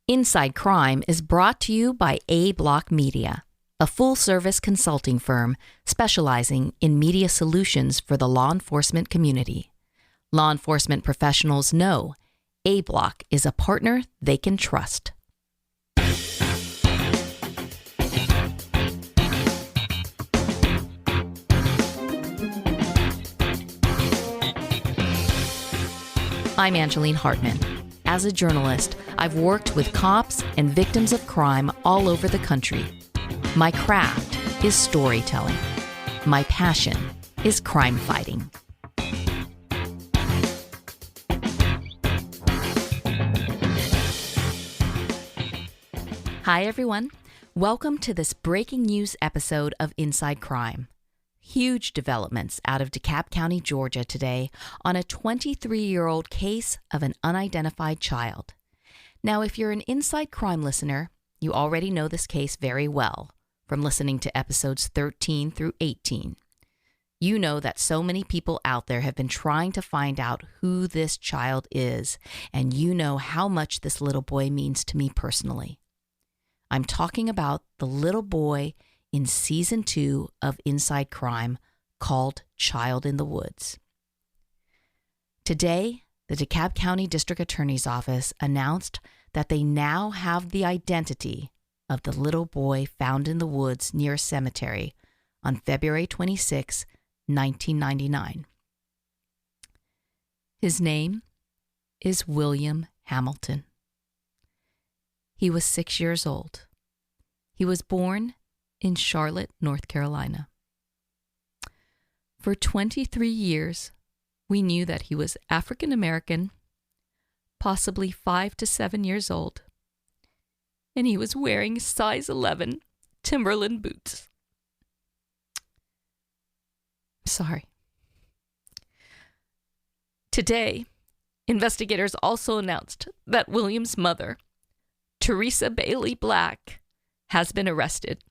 Inside Crime is brought to you by A Block Media, a full-service consulting firm specializing in media solutions for the law enforcement community. Law enforcement professionals know A Block is a partner they can trust. I'm Angeline Hartman. As a journalist, I've worked with cops and victims of crime all over the country. My craft is storytelling. My passion is crime fighting. Hi, everyone. Welcome to this breaking news episode of Inside Crime. Huge developments out of Dekalb County, Georgia today on a 23-year-old case of an unidentified child. Now, if you're an Inside Crime listener, you already know this case very well from listening to episodes 13 through 18. You know that so many people out there have been trying to find out who this child is, and you know how much this little boy means to me personally. I'm talking about the little boy in Season 2 of Inside Crime called Child in the Woods. Today, the Dekalb County District Attorney's Office announced that they now have the identity of the little boy found in the woods near a cemetery on February 26, 1999. His name is William Hamilton. He was 6 years old. He was born in Charlotte, North Carolina. For 23 years, we knew that he was African American, possibly 5 to 7 years old, and he was wearing size 11 Timberland boots. Sorry. Today, investigators also announced that William's mother, Teresa Bailey Black, has been arrested.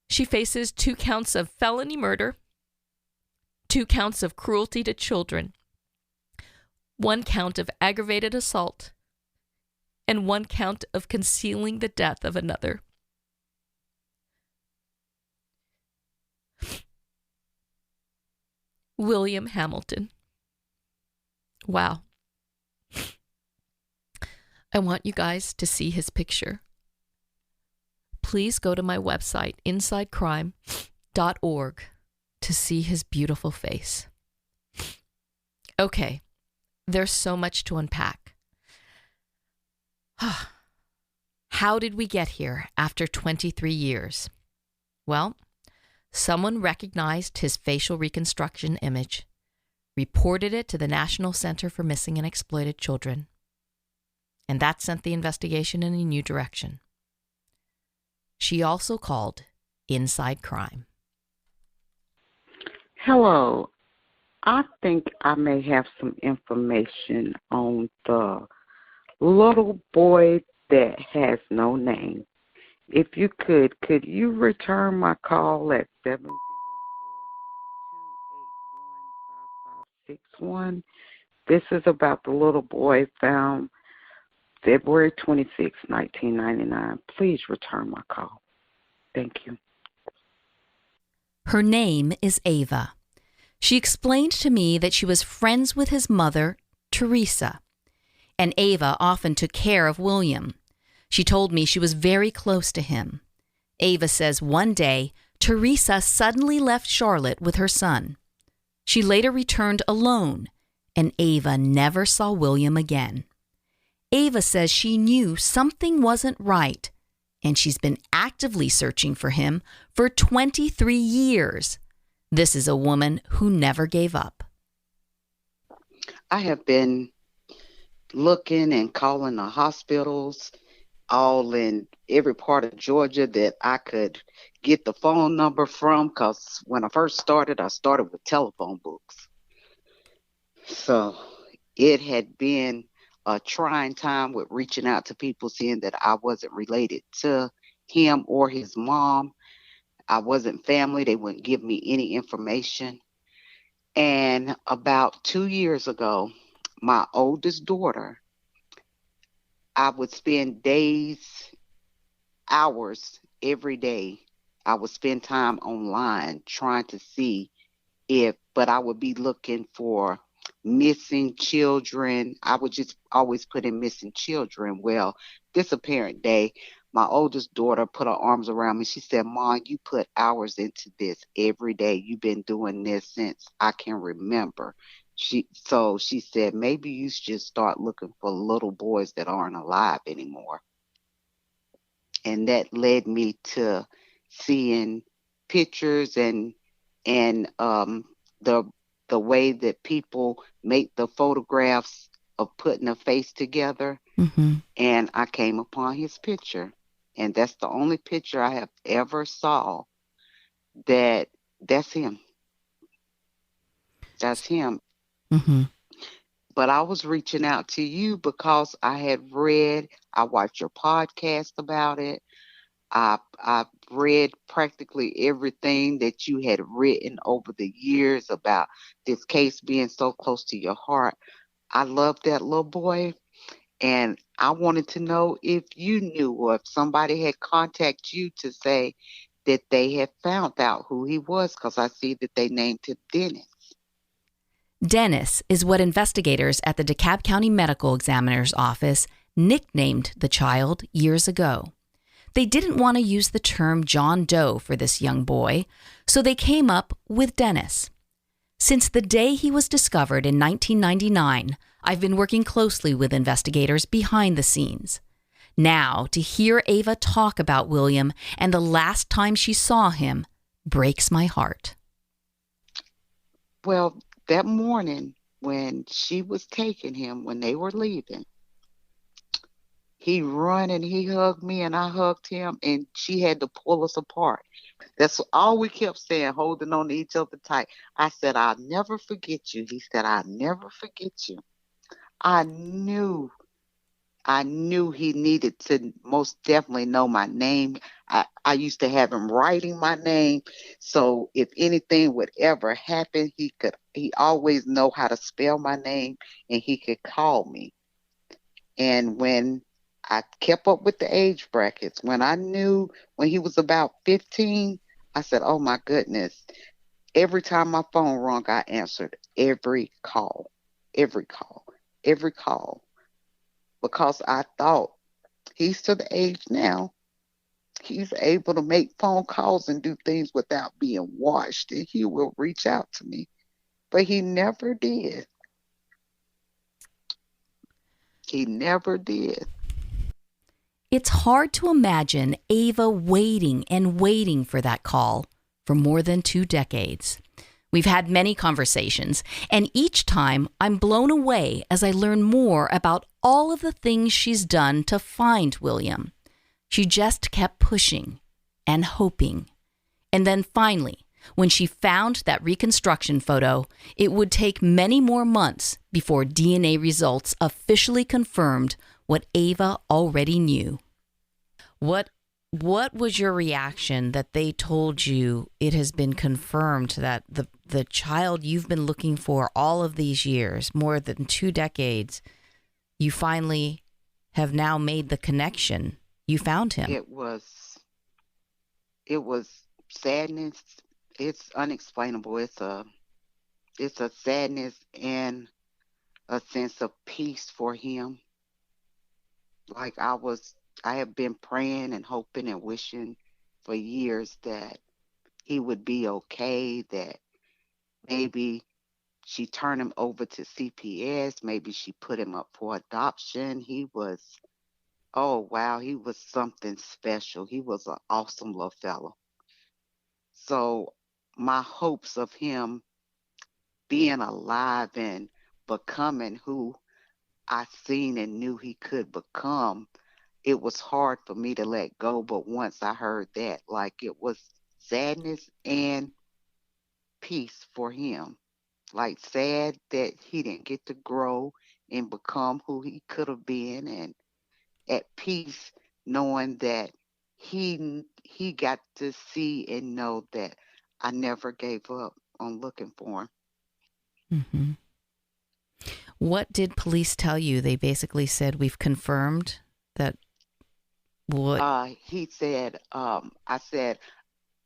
She faces 2 counts of felony murder, 2 counts of cruelty to children, 1 count of aggravated assault, and 1 count of concealing the death of another. William Hamilton. Wow. I want you guys to see his picture. Please go to my website, insidecrime.org, to see his beautiful face. Okay, there's so much to unpack. How did we get here after 23 years? Well, someone recognized his facial reconstruction image, reported it to the National Center for Missing and Exploited Children, and that sent the investigation in a new direction. She also called Inside Crime. Hello. I think I may have some information on the little boy that has no name. If you could you return my call at 704-281-5561? This is about the little boy found February 26, 1999. Please return my call. Thank you. Her name is Ava. She explained to me that she was friends with his mother, Teresa, and Ava often took care of William. She told me she was very close to him. Ava says one day, Teresa suddenly left Charlotte with her son. She later returned alone, and Ava never saw William again. Ava says she knew something wasn't right, and she's been actively searching for him for 23 years. This is a woman who never gave up. I have been looking and calling the hospitals all in every part of Georgia that I could get the phone number from, because when I first started, I started with telephone books. So it had been a trying time with reaching out to people, seeing that I wasn't related to him or his mom. I wasn't family. They wouldn't give me any information. And about 2 years ago, my oldest daughter, I would spend days, hours every day. I would spend time online trying to see but I would be looking for missing children. I would just always put in missing children. Well, disappearance day, my oldest daughter put her arms around me. She said, Mom, you put hours into this every day. You've been doing this since I can remember. She said, maybe you should start looking for little boys that aren't alive anymore. And that led me to seeing pictures and the the way that people make the photographs of putting a face together. Mm-hmm. And I came upon his picture, and that's the only picture I have ever saw that's him. That's him. Mm-hmm. But I was reaching out to you because I watched your podcast about it. I've read practically everything that you had written over the years about this case being so close to your heart. I love that little boy, and I wanted to know if you knew or if somebody had contacted you to say that they had found out who he was, because I see that they named him Dennis. Dennis is what investigators at the Dekalb County Medical Examiner's Office nicknamed the child years ago. They didn't want to use the term John Doe for this young boy, so they came up with Dennis. Since the day he was discovered in 1999, I've been working closely with investigators behind the scenes. Now, to hear Ava talk about William and the last time she saw him breaks my heart. Well, that morning when she was taking him, when they were leaving, he run and he hugged me and I hugged him, and she had to pull us apart. That's all we kept saying, holding on to each other tight. I said, I'll never forget you. He said, I'll never forget you. I knew he needed to most definitely know my name. I used to have him writing my name. So if anything would ever happen, he always know how to spell my name and he could call me. And when I kept up with the age brackets, when I knew when he was about 15, I said, oh my goodness. Every time my phone rang, I answered every call, every call, every call. Because I thought he's to the age now. He's able to make phone calls and do things without being watched, and he will reach out to me. But he never did. He never did. It's hard to imagine Ava waiting and waiting for that call for more than 2 decades. We've had many conversations, and each time I'm blown away as I learn more about all of the things she's done to find William. She just kept pushing and hoping. And then finally, when she found that reconstruction photo, it would take many more months before DNA results officially confirmed what Ava already knew. What was your reaction that they told you it has been confirmed that the child you've been looking for all of these years, more than 2 decades, you finally have now made the connection? You found him. It was sadness. It's unexplainable. It's a sadness and a sense of peace for him. Like I have been praying and hoping and wishing for years that he would be okay, that maybe she turned him over to CPS, maybe she put him up for adoption. Oh wow, he was something special. He was an awesome little fellow. So my hopes of him being alive and becoming who I seen and knew he could become, it was hard for me to let go. But once I heard that, like, it was sadness and peace for him. Like, sad that he didn't get to grow and become who he could have been, and at peace knowing that he got to see and know that I never gave up on looking for him. Mm-hmm. What did police tell you? They basically said, we've confirmed that would? He said, I said,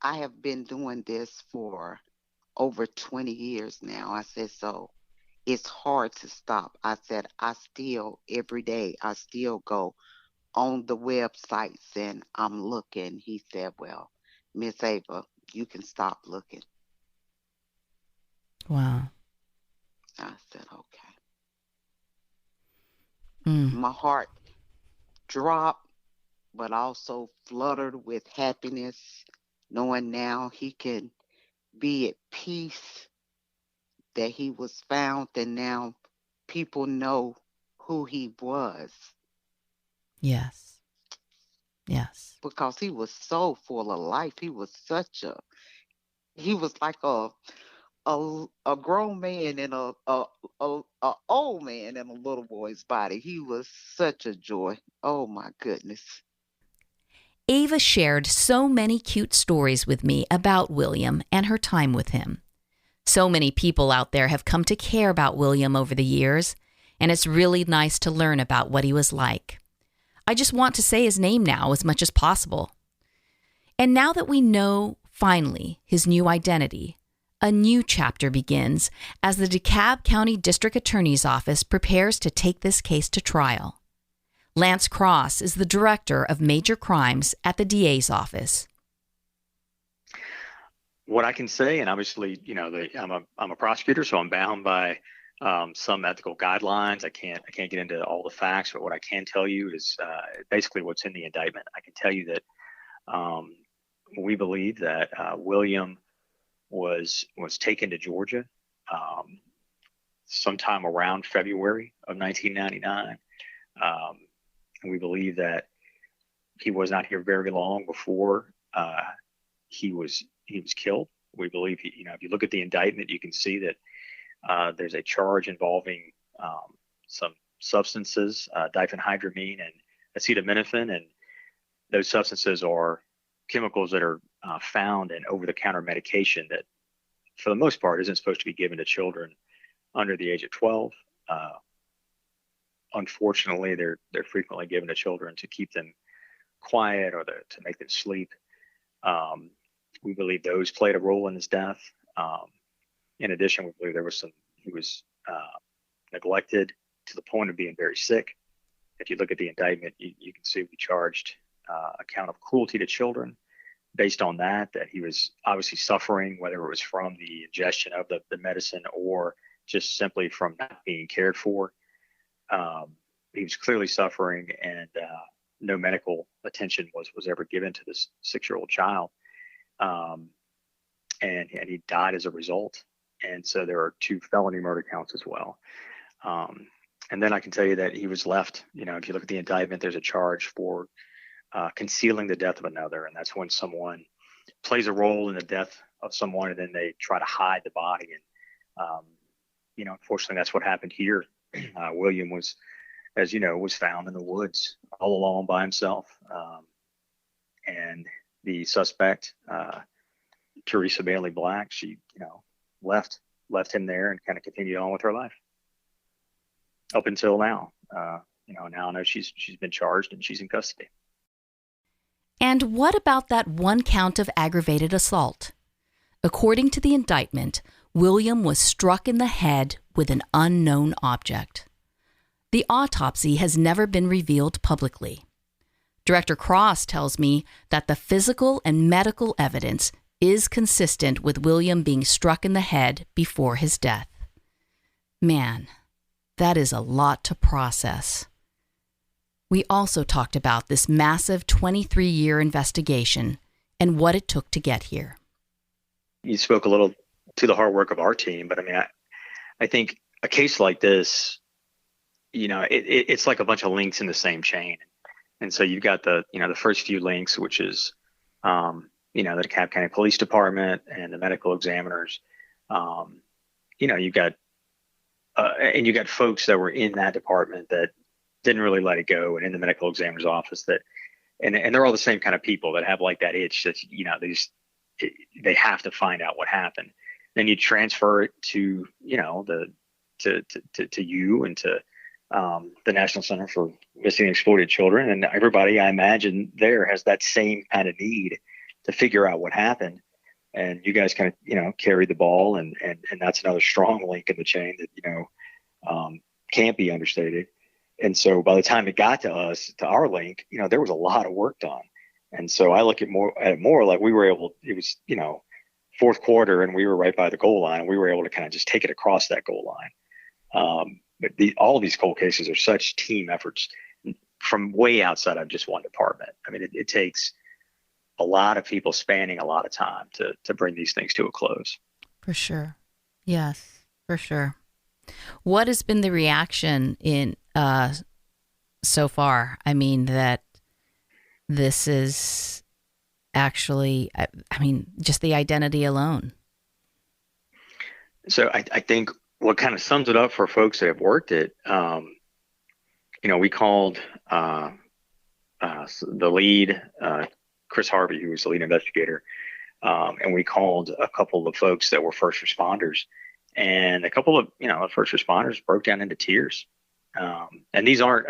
I have been doing this for over 20 years now. I said, so it's hard to stop. I said, I still, every day, I still go on the websites and I'm looking. He said, well, Miss Ava, you can stop looking. Wow. I said, okay. Mm. My heart dropped, but also fluttered with happiness, knowing now he can be at peace that he was found and now people know who he was. Yes. Yes. Because he was so full of life. He was he was like a grown man in a old man in a little boy's body. He was such a joy. Oh my goodness. Ava shared so many cute stories with me about William and her time with him. So many people out there have come to care about William over the years, and it's really nice to learn about what he was like. I just want to say his name now as much as possible. And now that we know, finally, his new identity, a new chapter begins as the Dekalb County District Attorney's Office prepares to take this case to trial. Lance Cross is the Director of Major Crimes at the DA's office. What I can say, and obviously, I'm a prosecutor, so I'm bound by some ethical guidelines. I can't get into all the facts, but what I can tell you is basically what's in the indictment. I can tell you that we believe that William was taken to Georgia sometime around February of 1999. And we believe that he was not here very long before he was killed. We believe if you look at the indictment, you can see that there's a charge involving some substances, diphenhydramine and acetaminophen, and those substances are chemicals that are found in over-the-counter medication that, for the most part, isn't supposed to be given to children under the age of 12. Unfortunately, they're frequently given to children to keep them quiet or to make them sleep. We believe those played a role in his death. In addition, we believe he was neglected to the point of being very sick. If you look at the indictment, you can see we charged a count of cruelty to children based on that he was obviously suffering, whether it was from the ingestion of the medicine or just simply from not being cared for. He was clearly suffering, and no medical attention was ever given to this 6-year-old child. And he died as a result. And so there are 2 felony murder counts as well. And then I can tell you that he was left, if you look at the indictment, there's a charge for concealing the death of another. And that's when someone plays a role in the death of someone and then they try to hide the body. And, unfortunately, that's what happened here. William was, as you know, was found in the woods all alone by himself. And the suspect, Teresa Bailey Black, she, left him there and kind of continued on with her life up until now. Now I know she's been charged and she's in custody. And what about that one count of aggravated assault? According to the indictment, William was struck in the head with an unknown object. The autopsy has never been revealed publicly. Director Cross tells me that the physical and medical evidence is consistent with William being struck in the head before his death. Man, that is a lot to process. We also talked about this massive 23-year investigation and what it took to get here. You spoke a little to the hard work of our team, but I think a case like this, it's like a bunch of links in the same chain. And so you've got the first few links, which is, the DeKalb County Police Department and the medical examiners. You've got, and you got folks that were in that department that didn't really let it go, and in the medical examiner's office and they're all the same kind of people that have like that itch that, they have to find out what happened. Then you transfer it to, to you and to the National Center for Missing and Exploited Children, and everybody, I imagine, there has that same kind of need to figure out what happened. And you guys kind of, carried the ball, and that's another strong link in the chain that, can't be understated. And so by the time it got to us, to our link, there was a lot of work done. And so I look at it more like we were able, it was, fourth quarter, and we were right by the goal line. We were able to kind of just take it across that goal line. But all of these cold cases are such team efforts from way outside of just one department. I mean, it takes a lot of people spanning a lot of time to bring these things to a close. For sure. Yes, for sure. What has been the reaction in so far? I mean, that this is actually, just the identity alone. So I think what kind of sums it up for folks that have worked it, we called the lead, Chris Harvey, who was the lead investigator, and we called a couple of folks that were first responders, and a couple of first responders broke down into tears. And these are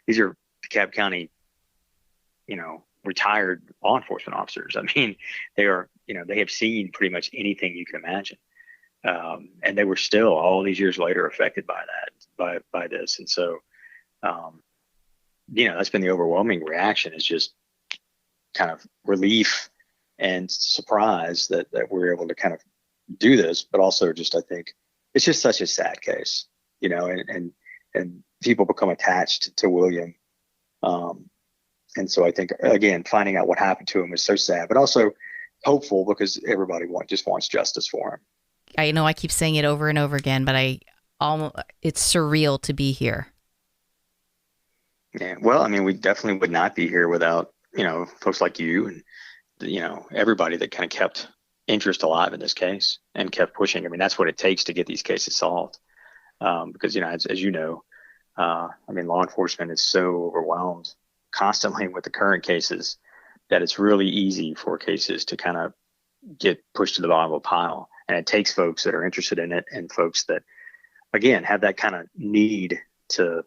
DeKalb County, retired law enforcement officers. I mean, they are, they have seen pretty much anything you can imagine. And they were still all these years later affected by that, by this. And so, that's been the overwhelming reaction, is just kind of relief and surprise that we're able to kind of do this, but also just, I think it's just such a sad case, and people become attached to William. And so I think, again, finding out what happened to him is so sad, but also hopeful, because everybody just wants justice for him. I know I keep saying it over and over again, but it's surreal to be here. Yeah. Well, we definitely would not be here without, folks like you and, everybody that kind of kept interest alive in this case and kept pushing. That's what it takes to get these cases solved. Because, as you know, law enforcement is so overwhelmed constantly with the current cases that it's really easy for cases to kind of get pushed to the bottom of a pile. And it takes folks that are interested in it, and folks that, again, have that kind of need to,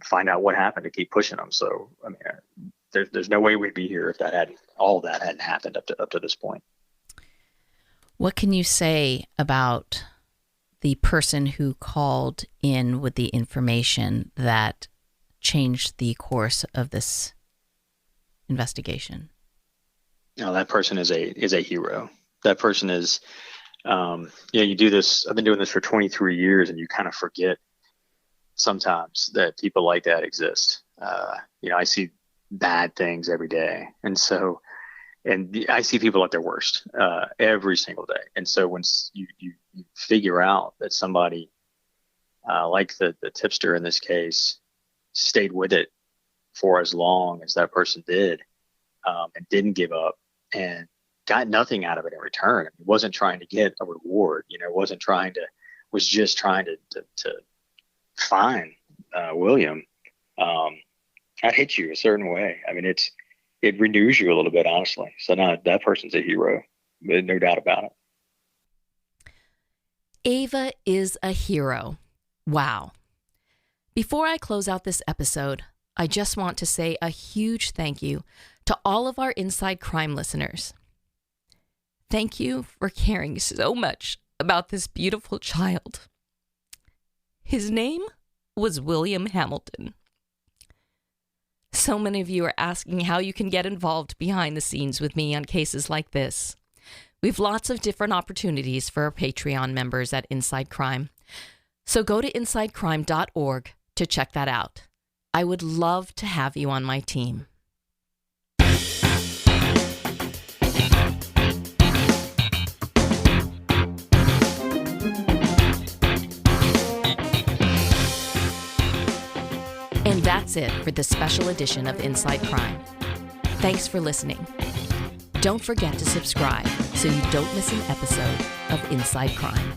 find out what happened, to keep pushing them. So, there's no way we'd be here if all of that hadn't happened up to this point. What can you say about the person who called in with the information that changed the course of this investigation? No, that person is a hero. That person is, you do this. I've been doing this for 23 years, and you kind of forget sometimes that people like that exist. I see bad things every day, and I see people at their worst every single day. And so when you figure out that somebody like the tipster in this case stayed with it for as long as that person did, and didn't give up and got nothing out of it in return. He wasn't trying to get a reward, was just trying to find William. That hits you a certain way. It renews you a little bit, honestly. So no, that person's a hero, no doubt about it. Ava is a hero. Wow. Before I close out this episode, I just want to say a huge thank you to all of our Inside Crime listeners. Thank you for caring so much about this beautiful child. His name was William Hamilton. So many of you are asking how you can get involved behind the scenes with me on cases like this. We've lots of different opportunities for our Patreon members at Inside Crime. So go to insidecrime.org to check that out. I would love to have you on my team. And that's it for this special edition of Inside Crime. Thanks for listening. Don't forget to subscribe so you don't miss an episode of Inside Crime.